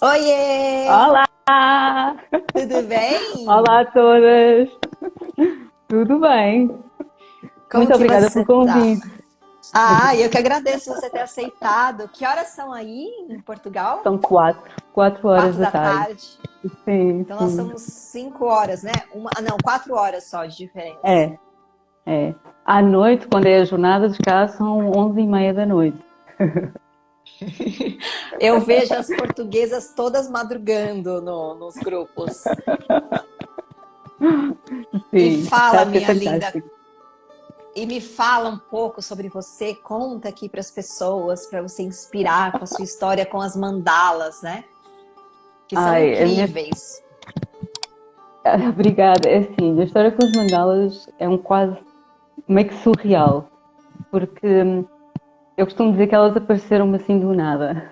Oiê! Olá! Tudo bem? Olá a todas! Tudo bem? Como Muito que obrigada pelo você tá? convite. Eu que agradeço você ter aceitado. Que horas são aí em Portugal? São quatro horas Quatro da da tarde. tarde. Sim, Então nós sim. somos 5 horas, né? Não, 4 horas só de diferença. É, é. À noite, quando é a jornada de cá, são 11h30 da noite. Eu vejo as portuguesas todas madrugando nos grupos. E Sim, está fala, a ser minha linda, fantástico. e me fala um pouco sobre você. Conta aqui para as pessoas, para você inspirar com a sua história com as mandalas, né? Que são Ai, a minha... incríveis. Obrigada. É assim, a história com os mandalas é um quase meio que surreal, porque eu costumo dizer que elas apareceram-me assim do nada.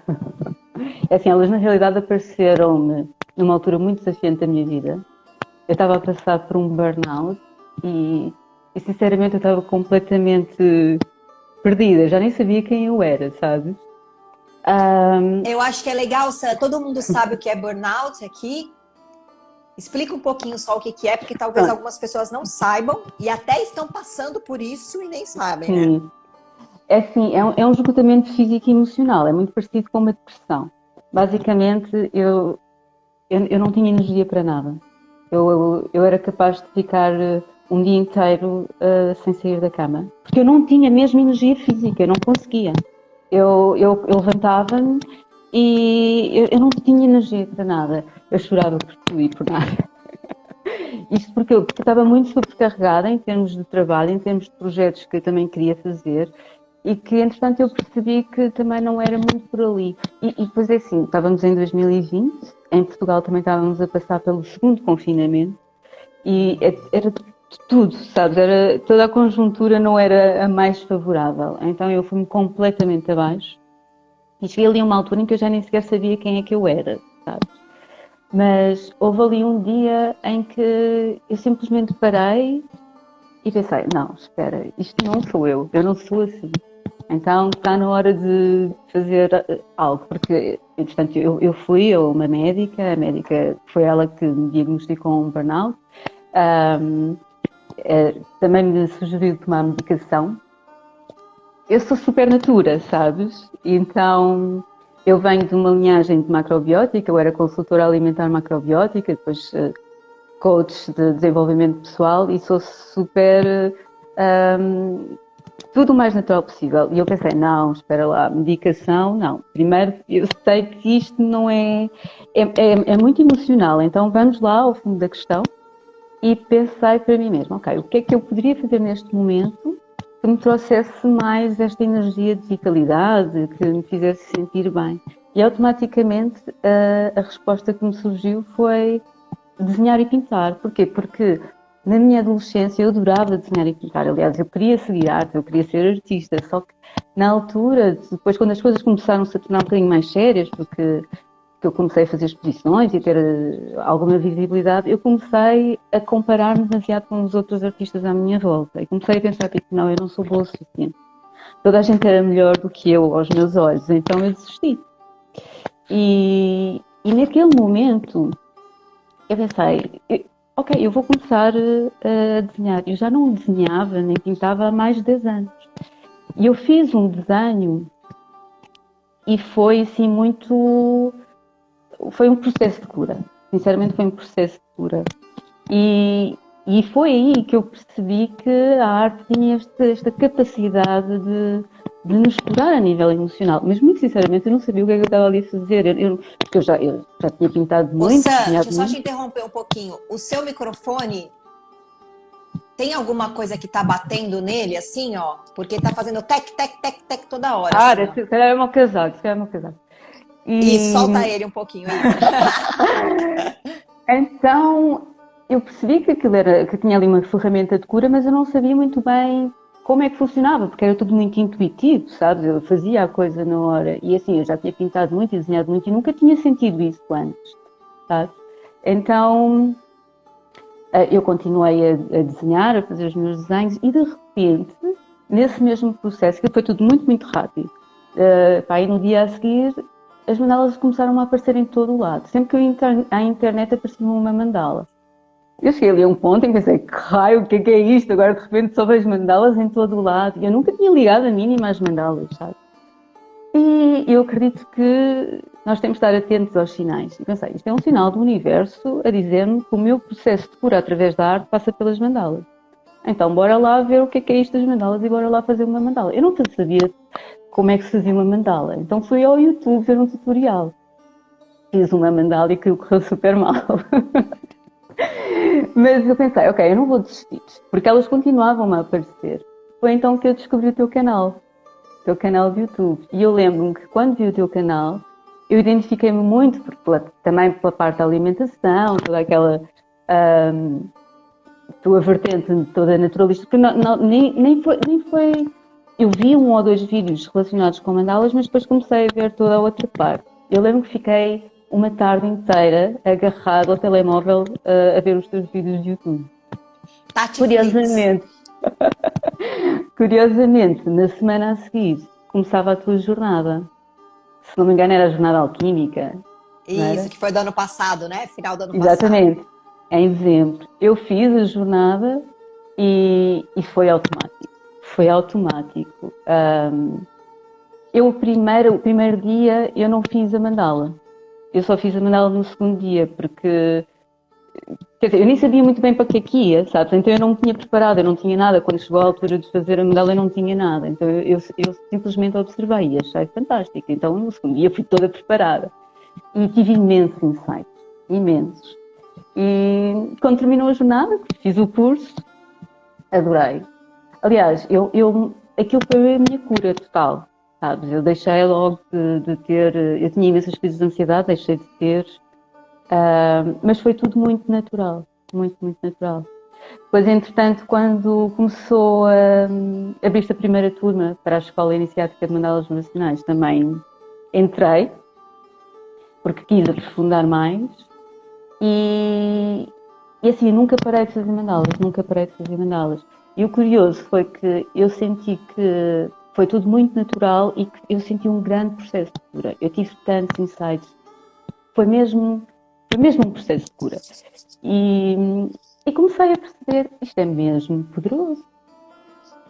É assim, elas na realidade apareceram-me numa altura muito desafiante da minha vida. Eu estava a passar por um burnout e sinceramente eu estava completamente perdida, já nem sabia quem eu era, sabes? Ahm, Eu acho que é legal, todo mundo sabe o que é burnout aqui. Explica um pouquinho só o que que é, porque talvez pronto, algumas pessoas não saibam e até estão passando por isso e nem sabem, né? sim. É assim, é um esgotamento físico e emocional, é muito parecido com uma depressão. Basicamente, eu não tinha energia para nada. Eu era capaz de ficar um dia inteiro sem sair da cama, porque eu não tinha mesmo energia física, eu não conseguia. Eu levantava-me e eu não tinha energia para nada. Eu chorava por tudo e por nada. Isto porque eu estava muito sobrecarregada em termos de trabalho, em termos de projetos que eu também queria fazer e que, entretanto, eu percebi que também não era muito por ali. E depois é assim, estávamos em 2020, em Portugal também estávamos a passar pelo segundo confinamento e era de tudo, sabes? Era, toda a conjuntura não era a mais favorável. Então eu fui-me completamente abaixo e cheguei ali a uma altura em que eu já nem sequer sabia quem é que eu era, sabes? Mas houve ali um dia em que eu simplesmente parei e pensei, não, espera, isto não sou eu não sou assim. Então está na hora de fazer algo, porque, entretanto, eu fui a uma médica, a médica foi ela que me diagnosticou um burnout, um, também me sugeriu tomar medicação. Eu sou super natura, sabes? Então eu venho de uma linhagem de macrobiótica, eu era consultora alimentar macrobiótica, depois coach de desenvolvimento pessoal e sou super tudo o mais natural possível. E eu pensei, não, espera lá, medicação, não. Primeiro, eu sei que isto não é muito emocional, então vamos lá ao fundo da questão. E pensei para mim mesma, ok, o que é que eu poderia fazer neste momento que me trouxesse mais esta energia de vitalidade, que me fizesse sentir bem. E automaticamente a resposta que me surgiu foi desenhar e pintar. Porquê? Porque na minha adolescência eu adorava desenhar e pintar. Aliás, eu queria seguir arte, eu queria ser artista, só que na altura, depois quando as coisas começaram-se a tornar um bocadinho mais sérias, porque eu comecei a fazer exposições e ter alguma visibilidade, eu comecei a comparar-me demasiado com os outros artistas à minha volta. E comecei a pensar, tipo, não, eu não sou boa o suficiente. Toda a gente era melhor do que eu aos meus olhos, então eu desisti. E naquele momento eu pensei, ok, eu vou começar a desenhar. Eu já não desenhava nem pintava há mais de 10 anos. E eu fiz um desenho e foi assim muito. Foi um processo de cura. Sinceramente, foi um processo de cura. E, e foi aí que eu percebi que a arte tinha esta capacidade de nos curar a nível emocional. Mas, muito sinceramente, eu não sabia o que é que eu estava ali a fazer. Porque eu já tinha pintado Ô muito, Sam, deixa desenhado eu só te muito. interromper um pouquinho. O seu microfone tem alguma coisa que tá batendo nele, assim, ó? Porque tá fazendo tec, tec, tec, tec toda hora, Ah, assim, ó. se calhar é meu casaco, se calhar é meu casaco. Isso, solta E ele um pouquinho, isso. então eu percebi que aquilo era, que tinha ali uma ferramenta de cura, mas eu não sabia muito bem como é que funcionava, porque era tudo muito intuitivo, sabes? Eu fazia a coisa na hora. E assim, eu já tinha pintado muito e desenhado muito e nunca tinha sentido isso antes, sabes? Então eu continuei a desenhar, a fazer os meus desenhos e de repente, nesse mesmo processo, que foi tudo muito, muito rápido, pá, e no dia a seguir as mandalas começaram a aparecer em todo o lado. Sempre que eu ia à internet aparecia uma mandala. Eu cheguei ali a um ponto em que pensei, que raio, o que é isto? Agora de repente só vejo mandalas em todo o lado. E eu nunca tinha ligado a mínima às mandalas, sabe? E eu acredito que nós temos de estar atentos aos sinais. E pensei, isto é um sinal do universo a dizer-me que o meu processo de cura através da arte passa pelas mandalas. Então, bora lá ver o que é isto das mandalas e bora lá fazer uma mandala. Eu não sabia como é que se fazia uma mandala. Então fui ao YouTube ver um tutorial. Fiz uma mandala e aquilo correu super mal. Mas eu pensei, ok, eu não vou desistir, porque elas continuavam a aparecer. Foi então que eu descobri o teu canal de YouTube. E eu lembro-me que quando vi o teu canal, eu identifiquei-me muito, também pela parte da alimentação, toda aquela tua vertente toda naturalista, porque nem foi. Eu vi um ou dois vídeos relacionados com mandalas, mas depois comecei a ver toda a outra parte. Eu lembro que fiquei uma tarde inteira agarrado ao telemóvel a ver os teus vídeos de YouTube. Curiosamente, na semana a seguir, começava a tua jornada. Se não me engano, era a jornada alquímica. Isso, que foi do ano passado, né? Final do ano Exatamente. passado. Em dezembro. Eu fiz a jornada e foi automático. Foi automático. O primeiro dia, eu não fiz a mandala. Eu só fiz a mandala no segundo dia, porque... Quer dizer, eu nem sabia muito bem para que aqui ia, sabes? Então eu não me tinha preparado, eu não tinha nada. Quando chegou a altura de fazer a mandala, eu não tinha nada. Então eu simplesmente observei e achei fantástico. Então no segundo dia fui toda preparada. E tive imensos insights, imensos. E quando terminou a jornada, fiz o curso, adorei. Aliás, aquilo foi a minha cura total, sabes? Eu deixei logo de ter... Eu tinha imensas crises de ansiedade, deixei de ter... mas foi tudo muito natural, muito, muito natural. Depois, entretanto, quando começou a abrir-se a primeira turma para a Escola Iniciática de Mandalas Nacionais, também entrei, porque quis aprofundar mais. E assim, nunca parei de fazer mandalas. E o curioso foi que eu senti que foi tudo muito natural e que eu senti um grande processo de cura. Eu tive tantos insights. Foi mesmo um processo de cura. E comecei a perceber, isto é mesmo poderoso.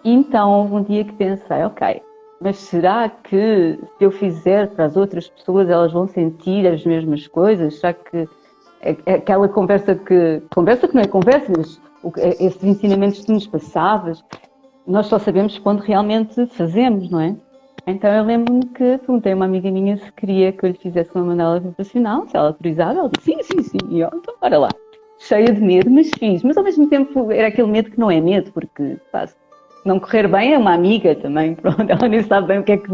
E então houve um dia que pensei, ok, mas será que se eu fizer para as outras pessoas elas vão sentir as mesmas coisas? Será que é aquela conversa que não é conversa, mas esses ensinamentos que tu nos passavas, nós só sabemos quando realmente fazemos, não é? Então eu lembro-me que perguntei a uma amiga minha se queria que eu lhe fizesse uma mandala vibracional, se ela autorizava, ela disse sim, e eu, então bora lá. Cheia de medo, mas fiz. Mas ao mesmo tempo era aquele medo que não é medo, porque se não correr bem é uma amiga também, pronto, ela nem sabe bem o que é que...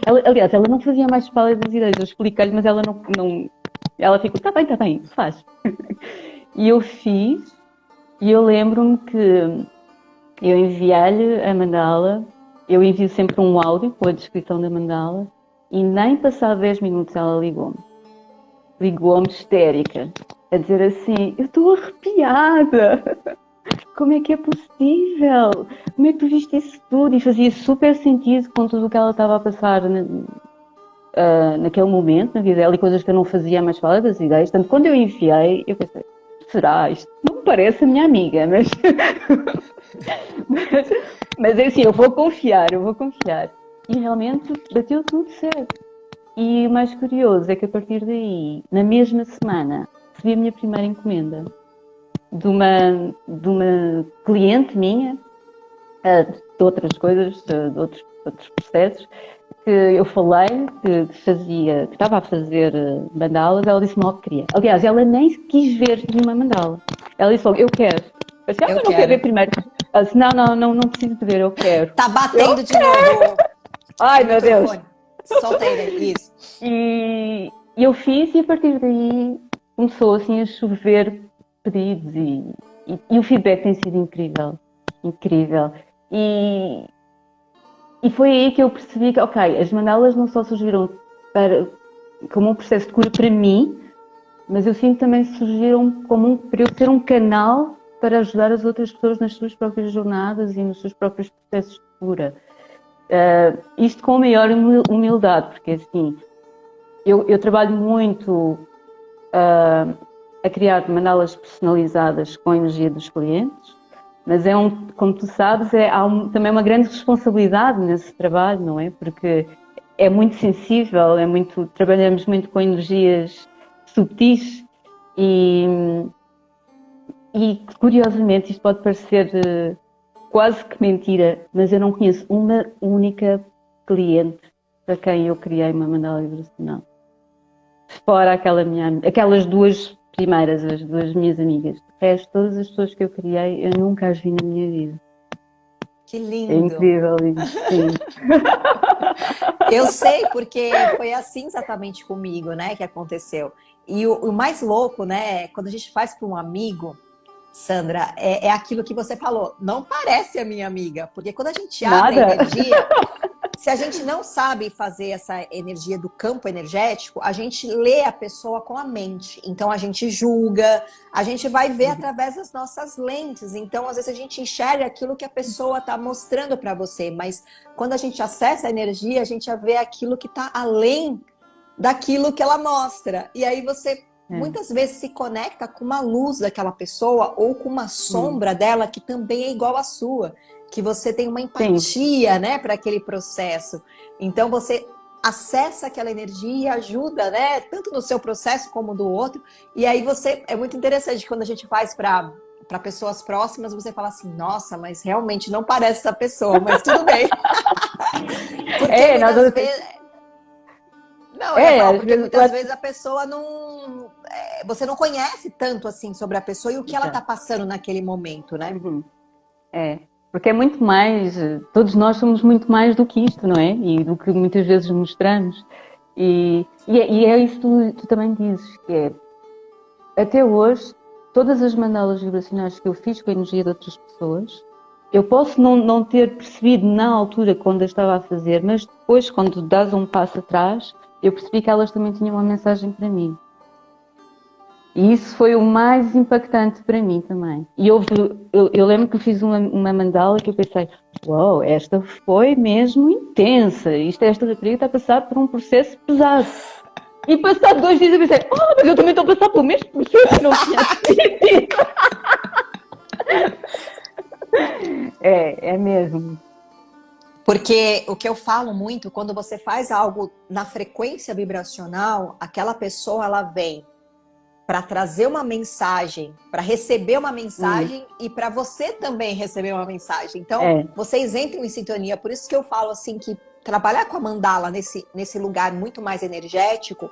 Aliás, ela não fazia mais pálidas ideias, eu expliquei-lhe, mas ela não... Ela ficou, está bem, faz. E eu fiz, e eu lembro-me que eu enviei-lhe a mandala, eu envio sempre um áudio com a descrição da mandala, e nem passado 10 minutos ela ligou-me. Ligou-me histérica, a dizer assim, eu estou arrepiada, como é que é possível? Como é que tu viste isso tudo? E fazia super sentido com tudo o que ela estava a passar naquele momento, na vida dela, e coisas que eu não fazia mais fala das ideias. Portanto, quando eu enviei, eu pensei, será? Isto não me parece a minha amiga, mas... mas é assim, eu vou confiar. E realmente bateu tudo certo. E o mais curioso é que a partir daí, na mesma semana, recebi a minha primeira encomenda de uma cliente minha, de outras coisas, de outros processos, que eu falei que estava a fazer mandalas, ela disse-me logo que queria. Aliás, ela nem quis ver nenhuma mandala. Ela disse logo, eu quero. Eu disse, eu não quero ver primeiro. Ela disse, não preciso de ver, eu quero. Tá batendo de novo. Ai, meu Deus. Solta ele, isso. E eu fiz e a partir daí começou assim a chover pedidos e o feedback tem sido incrível. E foi aí que eu percebi que, ok, as mandalas não só surgiram como um processo de cura para mim, mas eu sinto também que surgiram para eu ser um canal para ajudar as outras pessoas nas suas próprias jornadas e nos seus próprios processos de cura. Isto com a maior humildade, porque assim, eu trabalho muito a criar mandalas personalizadas com a energia dos clientes, mas como tu sabes, também uma grande responsabilidade nesse trabalho, não é? Porque é muito sensível, trabalhamos muito com energias subtis e curiosamente isto pode parecer quase que mentira, mas eu não conheço uma única cliente para quem eu criei uma mandala vibracional. Fora aquelas duas primeiras, as duas minhas amigas. De resto, todas as pessoas que eu criei, eu nunca as vi na minha vida. Que lindo! É incrível isso, sim. Eu sei, porque foi assim exatamente comigo, né, que aconteceu. E o mais louco, né, quando a gente faz para um amigo, Sandra, é aquilo que você falou. Não parece a minha amiga, porque quando a gente abre a energia, se a gente não sabe fazer essa energia do campo energético, a gente lê a pessoa com a mente. Então a gente julga, a gente vai ver através das nossas lentes. Então às vezes a gente enxerga aquilo que a pessoa está mostrando para você, mas quando a gente acessa a energia, a gente já vê aquilo que está além daquilo que ela mostra. E aí você muitas vezes se conecta com uma luz daquela pessoa ou com uma sombra dela que também é igual à sua, que você tem uma empatia, né, para aquele processo. Então você acessa aquela energia e ajuda, né, tanto no seu processo como do outro. E aí é muito interessante quando a gente faz para pessoas próximas, você fala assim, nossa, mas realmente não parece essa pessoa, mas tudo bem. Porque muitas vezes... Não, porque muitas vezes a pessoa não... Você não conhece tanto assim sobre a pessoa e o que ela está passando naquele momento, né? Porque é muito mais... Todos nós somos muito mais do que isto, não é? E do que muitas vezes mostramos. E é isso que tu também dizes, que é... Até hoje, todas as mandalas vibracionais que eu fiz com a energia de outras pessoas, eu posso não ter percebido na altura quando eu estava a fazer, mas depois, quando dás um passo atrás... eu percebi que elas também tinham uma mensagem para mim. E isso foi o mais impactante para mim também. E eu lembro que fiz uma mandala que eu pensei, uau, esta foi mesmo intensa. Esta rapariga está a passar por um processo pesado. E passado 2 dias eu pensei, mas eu também estou a passar pelo mesmo processo, não tinha sentido. É mesmo. Porque o que eu falo muito, quando você faz algo na frequência vibracional, aquela pessoa ela vem para trazer uma mensagem, para receber uma mensagem e para você também receber uma mensagem. Então, vocês entram em sintonia. Por isso que eu falo assim que trabalhar com a mandala nesse lugar muito mais energético,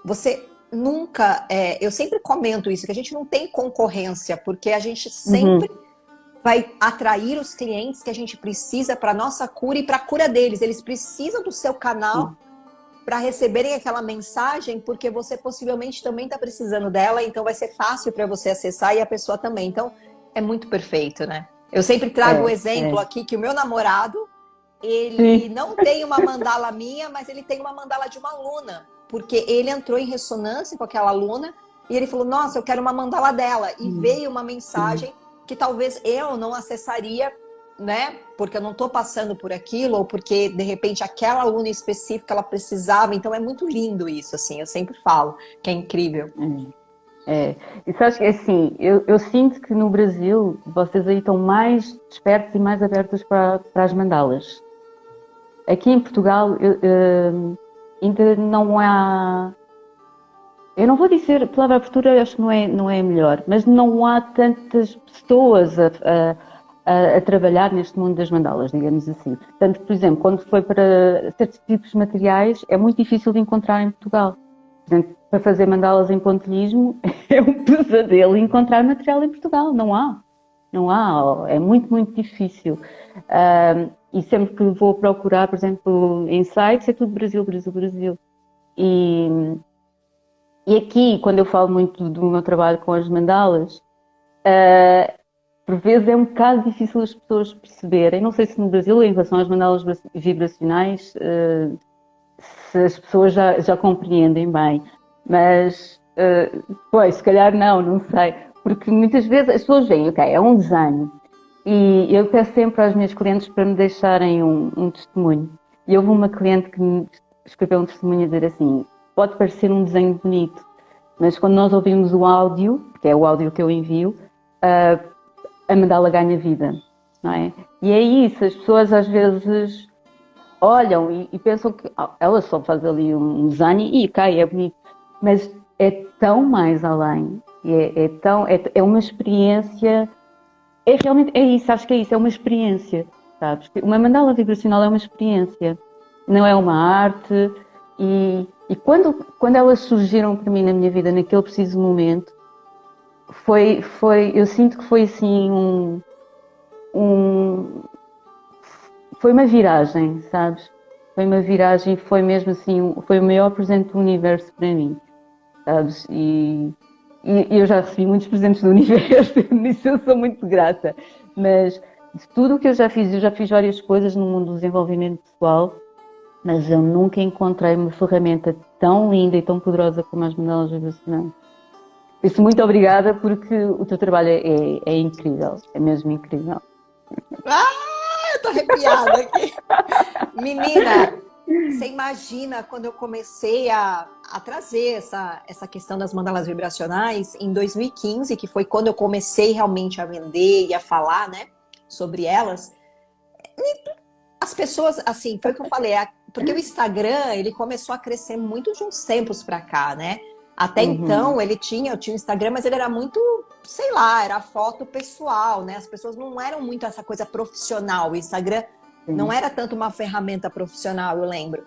você nunca... eu sempre comento isso, que a gente não tem concorrência, porque a gente sempre... vai atrair os clientes que a gente precisa para a nossa cura e para a cura deles. Eles precisam do seu canal para receberem aquela mensagem, porque você possivelmente também está precisando dela, então vai ser fácil para você acessar e a pessoa também. Então, é muito perfeito, né? Eu sempre trago o exemplo aqui que o meu namorado, ele não tem uma mandala minha, mas ele tem uma mandala de uma aluna, porque ele entrou em ressonância com aquela aluna e ele falou, nossa, eu quero uma mandala dela. E veio uma mensagem que talvez eu não acessaria, né? Porque eu não estou passando por aquilo, ou porque, de repente, aquela aluna específica, ela precisava. Então, é muito lindo isso, assim. Eu sempre falo que é incrível. E sabes que, assim, eu sinto que no Brasil, vocês aí estão mais despertos e mais abertos para as mandalas. Aqui em Portugal, ainda não há... Eu não vou dizer, a palavra abertura acho que não é melhor, mas não há tantas pessoas a trabalhar neste mundo das mandalas, digamos assim. Portanto, por exemplo, quando foi para certos tipos de materiais, é muito difícil de encontrar em Portugal. Portanto, para fazer mandalas em pontilhismo, é um pesadelo encontrar material em Portugal. Não há. É muito, muito difícil. E sempre que vou procurar, por exemplo, em sites, é tudo Brasil, Brasil, Brasil. E aqui, quando eu falo muito do meu trabalho com as mandalas, por vezes é um bocado difícil as pessoas perceberem. Não sei se no Brasil, em relação às mandalas vibracionais, se as pessoas já compreendem bem. Mas, pois, se calhar não sei. Porque muitas vezes as pessoas veem, ok, é um desenho. E eu peço sempre às minhas clientes para me deixarem um testemunho. E houve uma cliente que me escreveu um testemunho a dizer assim, pode parecer um desenho bonito, mas quando nós ouvimos o áudio, que é o áudio que eu envio, a mandala ganha vida, não é? E é isso, as pessoas às vezes olham e pensam que ela só faz ali um desenho e cai, é bonito, mas é tão mais além, é uma experiência, é realmente, é isso, acho que é isso, é uma experiência, sabes? Uma mandala vibracional é uma experiência, não é uma arte, e quando elas surgiram para mim na minha vida, naquele preciso momento, eu sinto que foi assim foi uma viragem, sabes? Foi uma viragem, foi mesmo assim, foi o maior presente do universo para mim, sabes? E eu já recebi muitos presentes do universo, nisso eu sou muito grata, mas de tudo o que eu já fiz várias coisas no mundo do desenvolvimento pessoal, mas eu nunca encontrei uma ferramenta tão linda e tão poderosa como as mandalas vibracionais. Por isso, muito obrigada, porque o teu trabalho é incrível, é mesmo incrível. Eu tô arrepiada aqui. Menina, você imagina quando eu comecei a trazer essa questão das mandalas vibracionais em 2015, que foi quando eu comecei realmente a vender e a falar, né, sobre elas. As pessoas, assim, foi o que eu falei, porque o Instagram, ele começou a crescer muito de uns tempos pra cá, né? Até então, eu tinha um Instagram, mas ele era muito, sei lá, era foto pessoal, né? As pessoas não eram muito essa coisa profissional. O Instagram não era tanto uma ferramenta profissional, eu lembro.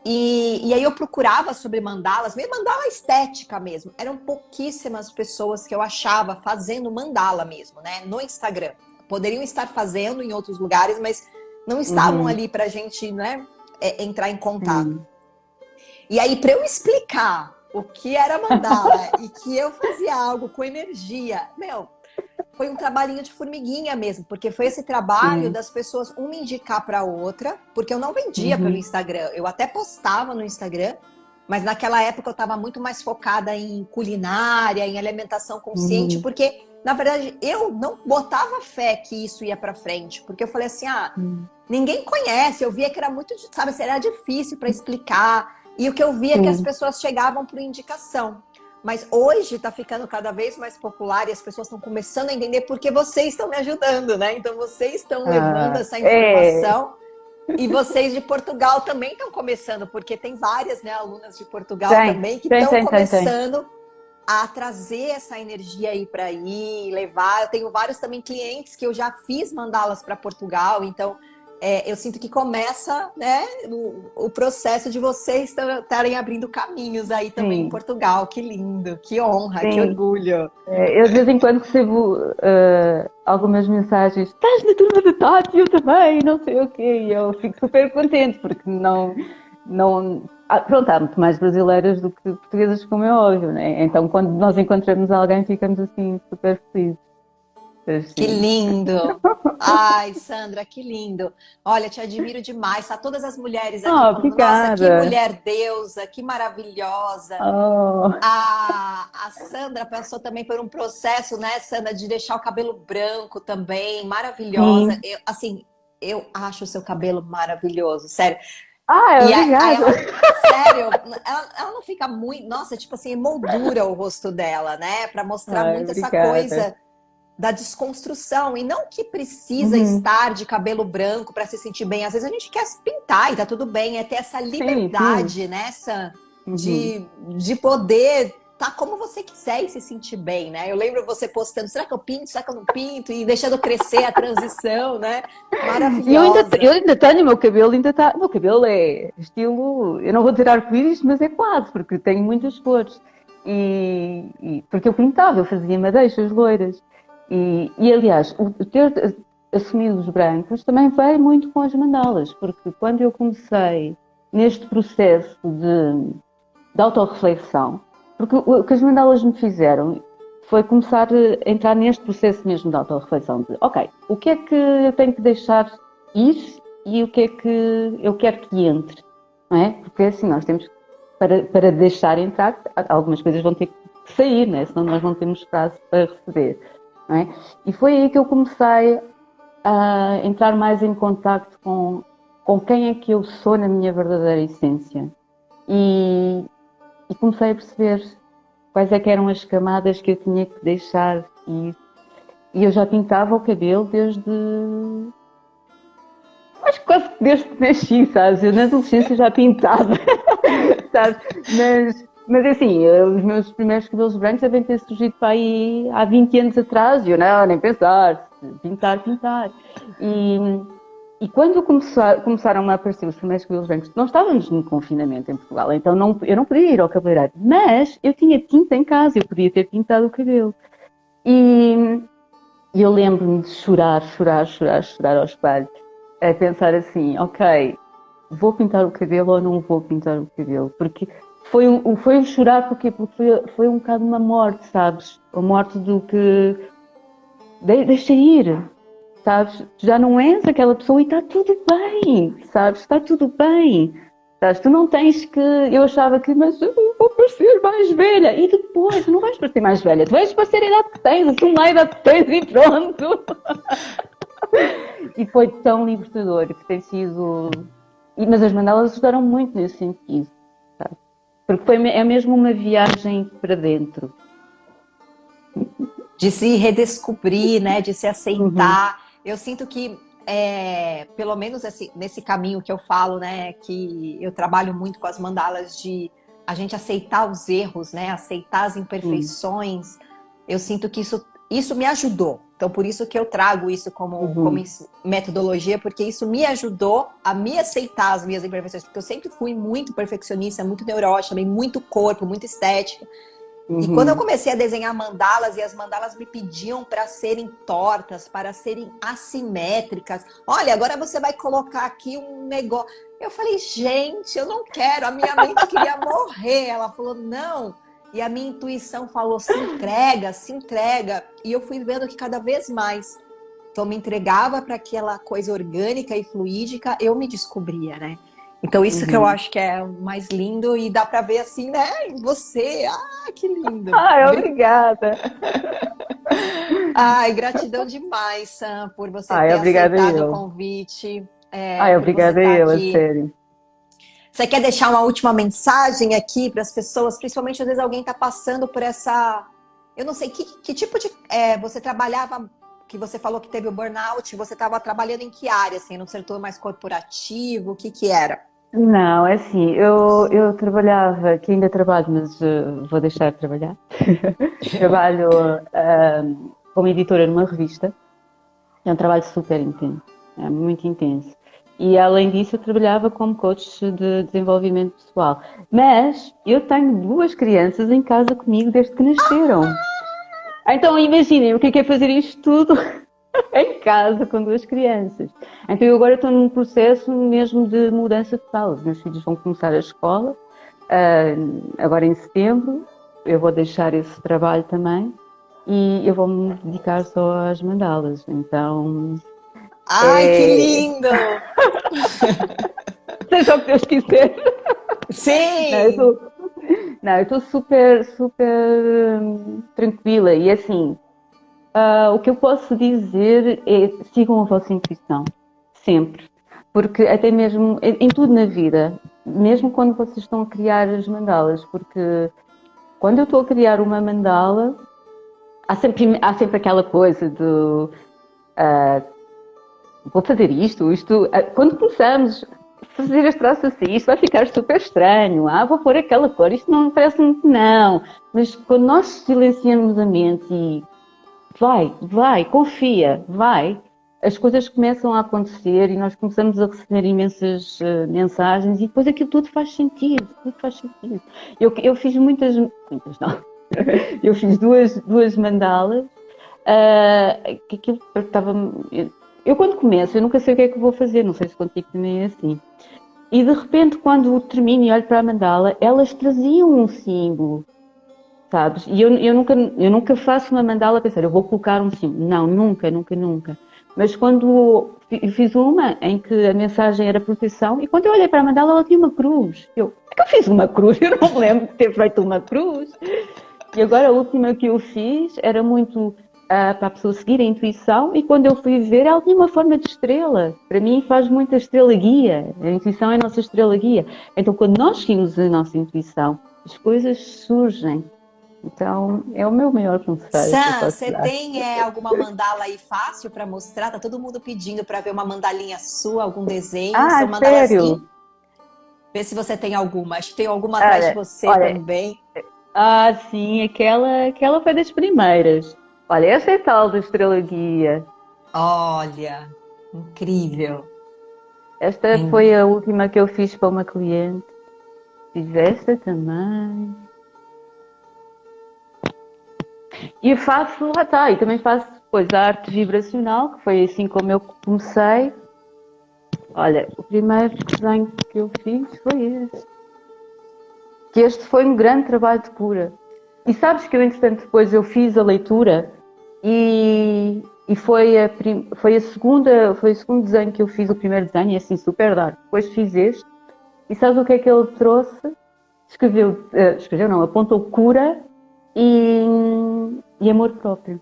E aí eu procurava sobre mandalas, meio mandala estética mesmo. Eram pouquíssimas pessoas que eu achava fazendo mandala mesmo, né? No Instagram. Poderiam estar fazendo em outros lugares, mas não estavam ali pra gente, né, entrar em contato. E aí, para eu explicar o que era mandala e que eu fazia algo com energia, foi um trabalhinho de formiguinha mesmo, porque foi esse trabalho das pessoas uma indicar para outra, porque eu não vendia pelo Instagram, eu até postava no Instagram, mas naquela época eu estava muito mais focada em culinária, em alimentação consciente, porque na verdade eu não botava fé que isso ia para frente, porque eu falei assim, ninguém conhece, eu via que era muito, sabe, era difícil para explicar. E o que eu via é que as pessoas chegavam por indicação. Mas hoje está ficando cada vez mais popular e as pessoas estão começando a entender porque vocês estão me ajudando, né? Então vocês estão levando essa informação e vocês de Portugal também estão começando, porque tem várias, né, alunas de Portugal também que estão começando a trazer essa energia aí para ir, levar. Eu tenho vários também clientes que eu já fiz mandalas para Portugal, então eu sinto que começa, né, o processo de vocês estarem abrindo caminhos aí também em Portugal. Que lindo, que honra, que orgulho. Eu de vez em quando recebo algumas mensagens, estás na turma da Tati, eu também, não sei o quê, e eu fico super contente, porque pronto, há muito mais brasileiras do que portuguesas, como é óbvio, né? Então quando nós encontramos alguém ficamos assim super felizes. Assim. Que lindo! Ai, Sandra, que lindo! Olha, te admiro demais. Tá todas as mulheres aqui falando, obrigada. nossa, que mulher deusa, que maravilhosa. A Sandra passou também por um processo, né, Sandra, de deixar o cabelo branco também, maravilhosa. Eu acho o seu cabelo maravilhoso, sério. Obrigada. Sério, ela não fica muito. Nossa, tipo assim, emoldura o rosto dela, né? Pra mostrar muito essa coisa da desconstrução. E não que precisa estar de cabelo branco para se sentir bem. Às vezes a gente quer se pintar e tá tudo bem. É ter essa liberdade, né? De poder tá como você quiser e se sentir bem, né? Eu lembro você postando, será que eu pinto? Será que eu não pinto? E deixando crescer a transição, né? Maravilhosa. Eu ainda tenho, meu cabelo é estilo, eu não vou dizer arco-íris, mas é quase, porque tenho muitas cores. Porque eu pintava, eu fazia madeixas loiras. E aliás, o ter assumido os brancos também veio muito com as mandalas, porque quando eu comecei neste processo de autorreflexão, porque o que as mandalas me fizeram foi começar a entrar neste processo mesmo de autorreflexão, de ok, o que é que eu tenho que deixar ir e o que é que eu quero que entre, não é? Porque assim, nós temos, para deixar entrar, algumas coisas vão ter que sair, não é? Senão nós não temos espaço para receber. Não é? E foi aí que eu comecei a entrar mais em contacto com quem é que eu sou na minha verdadeira essência. E e comecei a perceber quais é que eram as camadas que eu tinha que deixar e eu já pintava o cabelo desde, acho que quase desde que nasci, sabes? Eu na adolescência já pintava, sabes? Mas assim, os meus primeiros cabelos brancos devem ter surgido para aí há 20 anos atrás, e eu não, nem pensar, pintar. E quando começaram a aparecer os primeiros cabelos brancos, nós estávamos no confinamento em Portugal, então eu não podia ir ao cabeleireiro, mas eu tinha tinta em casa, eu podia ter pintado o cabelo. E eu lembro-me de chorar ao espelho, a pensar assim, ok, vou pintar o cabelo ou não vou pintar o cabelo? Porque foi um chorar, porque foi um bocado uma morte, sabes? A morte do que deixa ir, sabes? Já não és aquela pessoa e está tudo bem, sabes? Está tudo bem. Sabes? Tu não tens que... Eu achava que, mas eu vou parecer mais velha. E depois, não vais parecer mais velha. Tu vais parecer a idade que tens, assim, a idade que tens e pronto. E foi tão libertador, que tem sido... Mas as mandalas ajudaram muito nesse sentido, sabe? Porque é mesmo uma viagem para dentro. De se redescobrir, né? De se aceitar. Uhum. Eu sinto que, pelo menos nesse caminho que eu falo, né? Que eu trabalho muito com as mandalas de a gente aceitar os erros, né? Aceitar as imperfeições. Eu sinto que isso me ajudou. Então, por isso que eu trago isso como metodologia, porque isso me ajudou a me aceitar as minhas imperfeições. Porque eu sempre fui muito perfeccionista, muito neurótica, também muito corpo, muito estética. E quando eu comecei a desenhar mandalas, e as mandalas me pediam para serem tortas, para serem assimétricas. Olha, agora você vai colocar aqui um negócio. Eu falei, gente, eu não quero. A minha mente queria morrer. Ela falou, não. E a minha intuição falou, se entrega, se entrega. E eu fui vendo que cada vez mais eu me entregava para aquela coisa orgânica e fluídica, eu me descobria, né? Então isso que eu acho que é o mais lindo e dá para ver assim, né? Em você. Ah, que lindo. Ai, obrigada. Ai, gratidão demais, Sam, por você Ai, ter obrigada aceitado o eu. convite, Ai, por você obrigada estar eu, a aqui. sério. Você quer deixar uma última mensagem aqui para as pessoas? Principalmente, às vezes, alguém está passando por essa... Eu não sei, que tipo de... você trabalhava, que você falou que teve o burnout, você estava trabalhando em que área? Assim, no setor mais corporativo? O que era? Não, é assim, eu trabalhava, que ainda trabalho, mas vou deixar de trabalhar. Trabalho como editora numa revista. É um trabalho super intenso, é muito intenso. E além disso, eu trabalhava como coach de desenvolvimento pessoal. Mas eu tenho 2 crianças em casa comigo desde que nasceram. Então imaginem o que é fazer isto tudo em casa com 2 crianças. Então eu agora estou num processo mesmo de mudança total. Os meus filhos vão começar a escola, agora em setembro. Eu vou deixar esse trabalho também e eu vou me dedicar só às mandalas. Então, Ai, que lindo! seja o que Deus quiser. Sim! Eu estou super tranquila e assim, o que eu posso dizer é sigam a vossa intuição, sempre. Porque até mesmo em tudo na vida, mesmo quando vocês estão a criar as mandalas, porque quando eu estou a criar uma mandala, há sempre aquela coisa do vou fazer isto. Quando começamos a fazer as traços assim, isto vai ficar super estranho. Vou pôr aquela cor, isto não parece muito, não. Mas quando nós silenciamos a mente e vai, confia, vai, as coisas começam a acontecer e nós começamos a receber imensas mensagens e depois aquilo tudo faz sentido, Eu fiz muitas não. Eu fiz duas mandalas, que aquilo estava... Eu quando começo, eu nunca sei o que é que vou fazer, não sei se contigo também é assim. E de repente, quando termino e olho para a mandala, elas traziam um símbolo, sabes? E eu nunca faço uma mandala a pensar, eu vou colocar um símbolo. Não, nunca. Mas quando eu fiz uma em que a mensagem era proteção, e quando eu olhei para a mandala, ela tinha uma cruz. É que eu fiz uma cruz? Eu não me lembro de ter feito uma cruz. E agora a última que eu fiz era muito para a pessoa seguir a intuição, e quando eu fui ver, ela tinha uma forma de estrela. Para mim faz muito a estrela guia. A intuição é a nossa estrela guia. Então quando nós seguimos a nossa intuição, as coisas surgem. Então, é o meu maior conselho que eu Sam, posso você dar. tem alguma mandala aí fácil para mostrar? Tá todo mundo pedindo para ver uma mandalinha sua, algum desenho. Ah, São mandalas assim. sério? Vê se você tem alguma. Acho que tem alguma atrás de Olha, você olha, também. sim, aquela foi das primeiras. Olha, esta é tal da Estrela Guia. Olha, incrível. Esta Hein? foi a última que eu fiz para uma cliente. Fiz esta também. E faço, lá está, e também faço depois a arte vibracional, que foi assim como eu comecei. Olha, o primeiro desenho que eu fiz foi este. Que este foi um grande trabalho de cura. E sabes que eu, entretanto, depois eu fiz a leitura e foi o segundo desenho que eu fiz, o primeiro desenho, e assim super dark. Depois fiz este, e sabes o que é que ele trouxe? Escreveu não, apontou cura e amor próprio.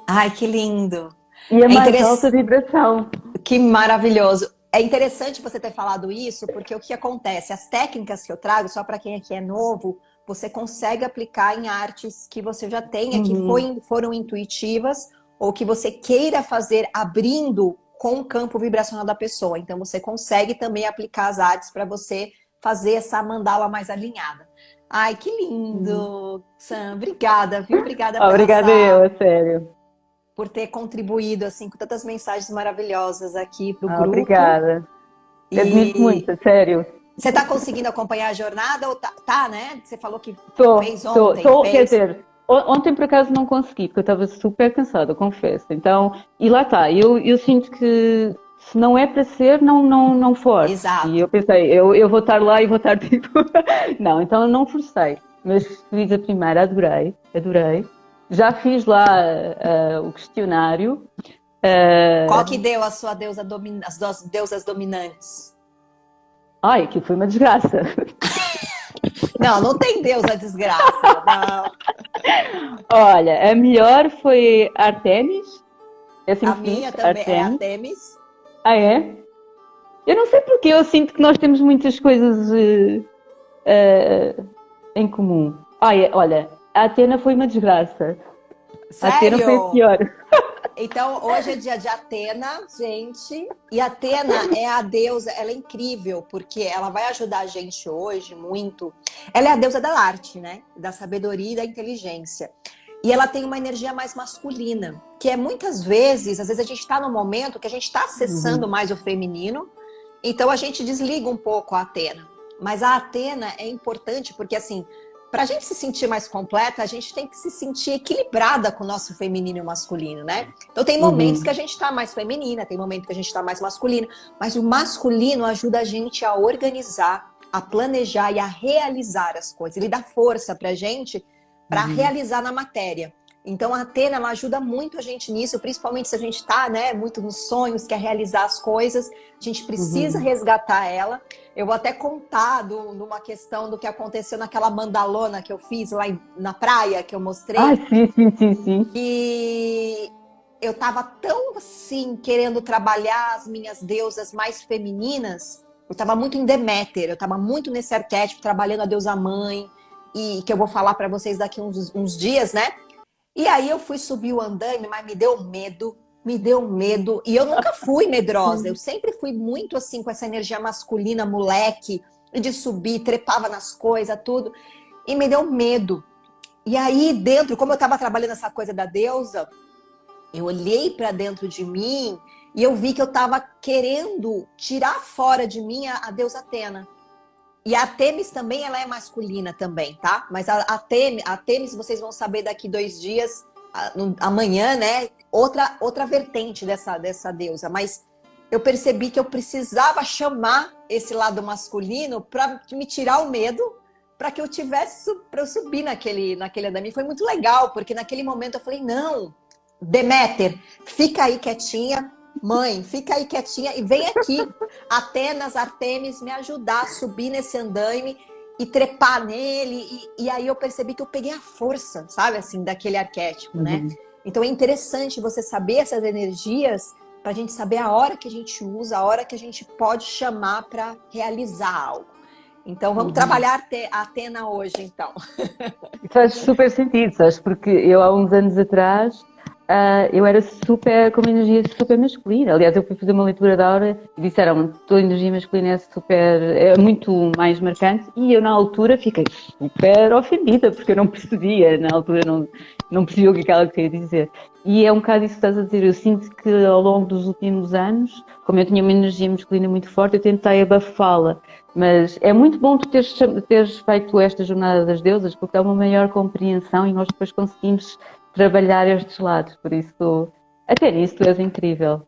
Ai, que lindo. E a É mais alta interessante. vibração. Que maravilhoso. É interessante você ter falado isso, porque o que acontece? As técnicas que eu trago, só para quem aqui é novo, você consegue aplicar em artes que você já tenha, que Uhum, foram intuitivas, ou que você queira fazer abrindo com o campo vibracional da pessoa. Então, você consegue também aplicar as artes para você fazer essa mandala mais alinhada. Ai, que uhum. lindo, Sam. Obrigada, viu? Obrigada pela Obrigada eu, a sério. por ter contribuído assim com tantas mensagens maravilhosas aqui para o grupo. Obrigada. Admito muito, E a sério. você está conseguindo acompanhar a jornada ou tá, né? Você falou que fez ontem, Estou, quer fez. dizer, ontem por acaso não consegui, porque eu estava super cansada, confesso. Então, e lá está, eu sinto que se não é para ser, não force. E eu Exato. pensei, eu vou estar lá e vou estar tipo. Não, então eu não forcei. Mas fiz a primeira, adorei, adorei. Já fiz lá o questionário. Qual que Uh, deu a sua deusa as duas deusas dominantes? Ai, aquilo foi uma desgraça. Não, não tem deusa desgraça. Não. Olha, a melhor foi Artemis. É assim A que se minha diz? também é a Artemis. Temis. Ah, é? Eu não sei porque eu sinto que nós temos muitas coisas em comum. Olha, a Atena foi uma desgraça. A Atena foi a Sério? pior. Então, hoje é dia de Atena, gente. E Atena é a deusa, ela é incrível, porque ela vai ajudar a gente hoje muito. Ela é a deusa da arte, né? Da sabedoria e da inteligência. E ela tem uma energia mais masculina, que é muitas vezes, às vezes a gente está no momento que a gente está acessando Uhum, mais o feminino, então a gente desliga um pouco a Atena. Mas a Atena é importante porque, assim, para a gente se sentir mais completa, a gente tem que se sentir equilibrada com o nosso feminino e o masculino, né? Então tem momentos que a uhum, gente está mais feminina, tem momentos que a gente está mais masculina, mas o masculino ajuda a gente a organizar, a planejar e a realizar as coisas. Ele dá força para a gente para uhum, realizar na matéria. Então a Atena ela ajuda muito a gente nisso, principalmente se a gente está, né, muito nos sonhos, quer realizar as coisas, a gente precisa uhum. resgatar ela. Eu vou até contar numa questão do que aconteceu naquela mandalona que eu fiz lá na praia, que eu Ai, mostrei, sim, sim, sim, sim. que eu estava tão assim, querendo trabalhar as minhas deusas mais femininas, eu estava muito em Deméter, eu estava muito nesse arquétipo, trabalhando a deusa mãe, e que eu vou falar para vocês daqui uns dias, né? E aí eu fui subir o andaime, mas me deu medo. E eu nunca fui medrosa, eu sempre fui muito assim, com essa energia masculina, moleque, de subir, trepava nas coisas, tudo. E me deu medo. E aí dentro, como eu estava trabalhando essa coisa da deusa, eu olhei para dentro de mim e eu vi que eu estava querendo tirar fora de mim a deusa Atena. E a Temis também, ela é masculina também, tá? Mas a Temis, vocês vão saber daqui 2 dias, amanhã, né? Outra vertente dessa deusa. Mas eu percebi que eu precisava chamar esse lado masculino para me tirar o medo, para que eu tivesse para eu subir naquele andamento. Foi muito legal, porque naquele momento eu falei, não, Deméter, fica aí quietinha, mãe, fica aí quietinha e vem aqui, Atenas, Artemis, me ajudar a subir nesse andaime e trepar nele. E aí eu percebi que eu peguei a força, sabe, assim, daquele arquétipo, né? Uhum, Então é interessante você saber essas energias para a gente saber a hora que a gente usa, a hora que a gente pode chamar para realizar algo. Então vamos trabalhar a Atena hoje, então. Faz super sentido, sabes? Porque eu há uns anos atrás eu era super, com uma energia super masculina. Aliás, eu fui fazer uma leitura da aura e disseram-me que a tua energia masculina é super, é muito mais marcante, e eu na altura fiquei super ofendida, porque eu não percebia, na altura não percebia o que ela queria dizer. E é um bocado isso que estás a dizer. Eu sinto que ao longo dos últimos anos, como eu tinha uma energia masculina muito forte, eu tentei abafá-la. Mas é muito bom tu teres feito esta jornada das deusas, porque dá uma maior compreensão e nós depois conseguimos trabalhar estes lados. Por isso, até nisso tu és incrível.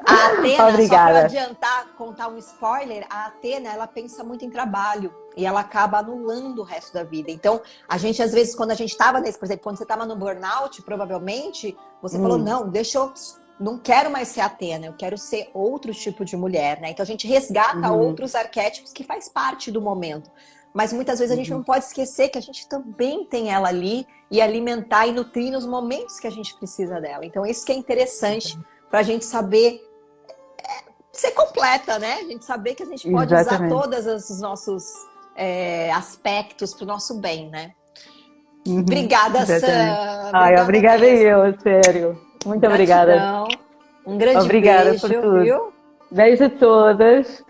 A Atena, só para Obrigada. adiantar, contar um spoiler, a Atena, ela pensa muito em trabalho e ela acaba anulando o resto da vida. Então, a gente, às vezes, quando a gente estava nesse, por exemplo, quando você estava no burnout, provavelmente, você falou, não, deixa eu, não quero mais ser Atena, eu quero ser outro tipo de mulher, né? Então, a gente resgata outros arquétipos que faz parte do momento. Mas muitas vezes a gente não pode esquecer que a gente também tem ela ali e alimentar e nutrir nos momentos que a gente precisa dela. Então, isso que é interessante para a gente saber ser completa, né? A gente saber que a gente pode usar Exatamente. todos os nossos aspectos para o nosso bem, né? Obrigada, Exatamente. Sam. Ai, Obrigada obrigada mesmo. eu, a sério. Muito obrigada. Gratidão. Um grande Obrigada por beijo, tudo. viu? Beijo a todas.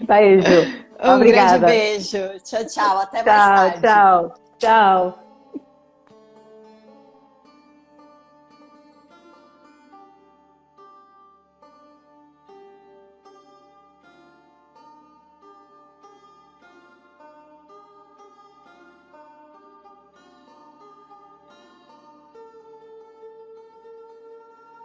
Beijo. Um grande Obrigada. beijo. Tchau, tchau. Até mais Tchau, tarde. tchau, tchau.